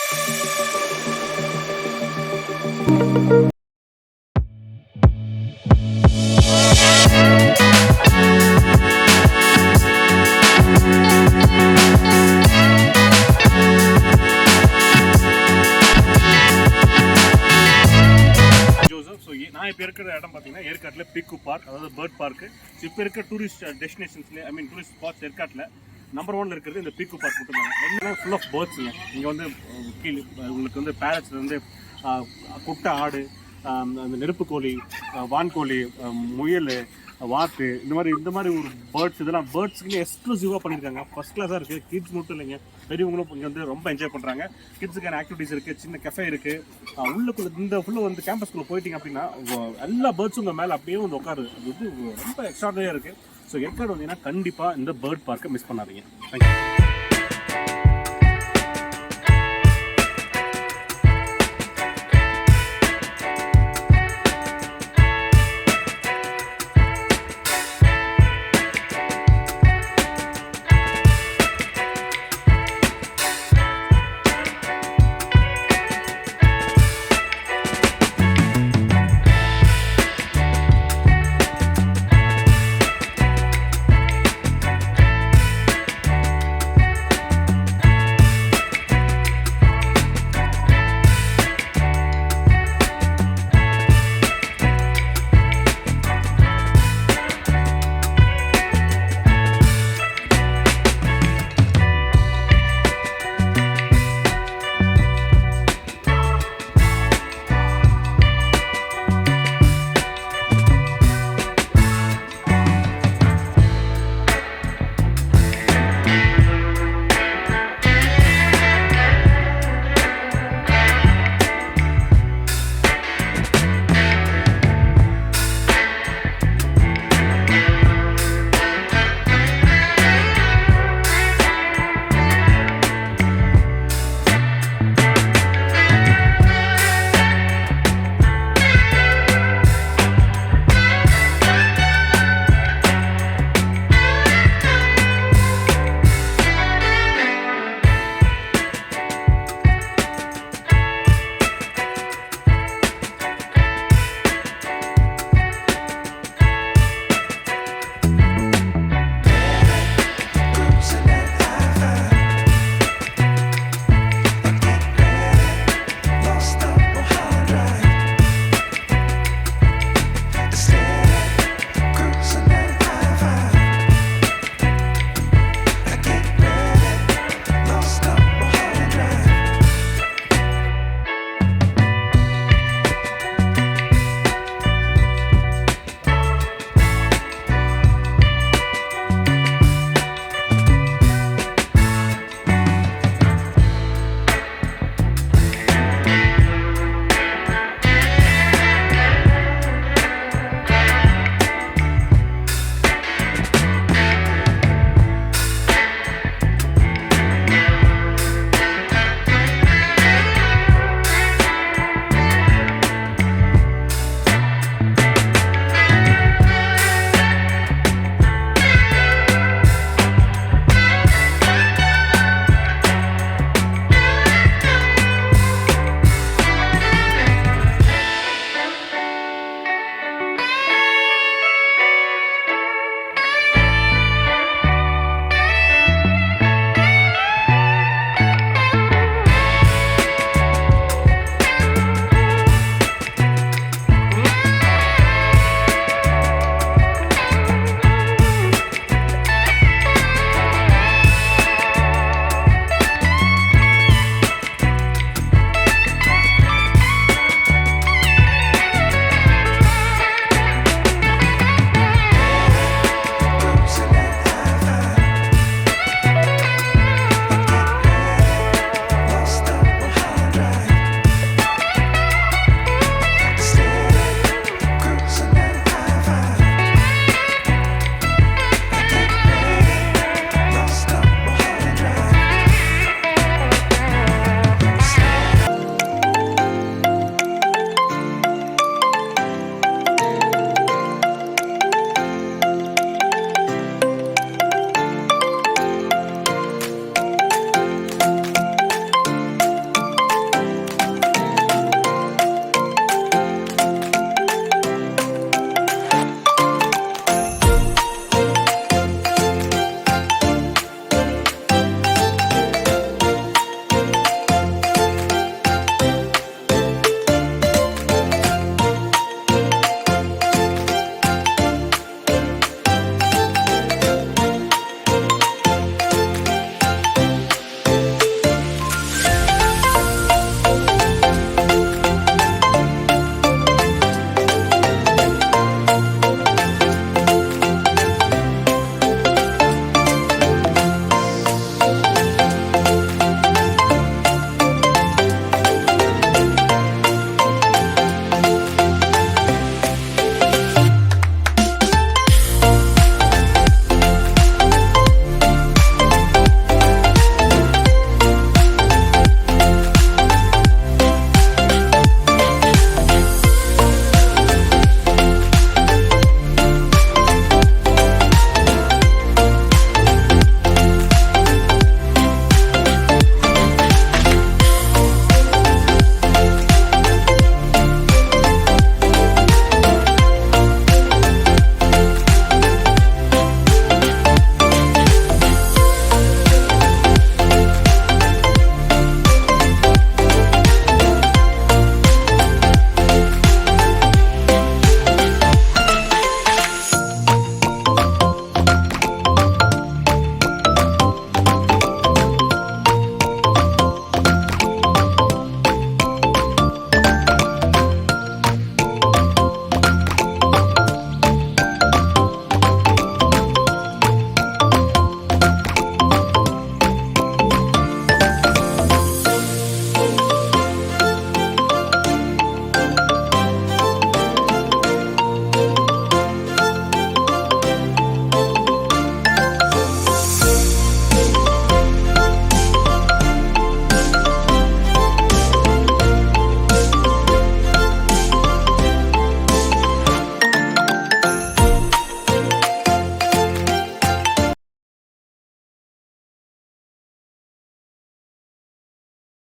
நான் இப்போ இருக்கிற இடம் பார்த்தீங்கன்னா ஏற்காட்டில் பீக்கு பார்க், அதாவது பேர்ட் பார்க்கு. இப்போ இருக்கிற டூரிஸ்ட் டெஸ்டினேஷன்ஸ்லேயே டூரிஸ்ட் ஸ்பாட்ஸ் ஏற்காட்டில் நம்பர் 1 இருக்கிறது இந்த பீக்கு பார்க் மட்டும் தாங்க. என்னன்னா ஃபுல் ஆஃப் பேர்ட்ஸுங்க. இங்கே வந்து கீழே உங்களுக்கு வந்து பேரட்ஸ்லேருந்து குட்டை ஆடு, அந்த நெருப்புக்கோழி, வான்கோழி, முயல், வாத்து, இந்த மாதிரி ஒரு பேர்ட்ஸ், இதெல்லாம் பேர்ட்ஸுக்குன்னு எக்ஸ்க்ளூசிவாக பண்ணியிருக்காங்க. ஃபஸ்ட் கிளாஸாக இருக்குது. கிட்ஸ் மட்டும் இல்லைங்க, பெரியவங்களும் இங்கே வந்து ரொம்ப என்ஜாய் பண்ணுறாங்க. கிட்ஸுக்கான ஆக்டிவிட்டீஸ் இருக்குது, சின்ன கஃபே இருக்குது. உள்ளுக்குள்ள இந்த ஃபுல்லாக வந்து கேம்பஸ்குள்ளே போயிட்டீங்க அப்படின்னா எல்லா பேர்ட்ஸும் உங்கள் மேலே அப்படியே வந்து உட்காருது. அது வந்து ரொம்ப எக்ஸ்ட்ராடனரியாக இருக்குது. ஸோ ஏற்காடு வந்தீங்கன்னா கண்டிப்பாக இந்த பேர்ட் பார்க்கை மிஸ் பண்ணாதீங்க. தேங்க்யூ.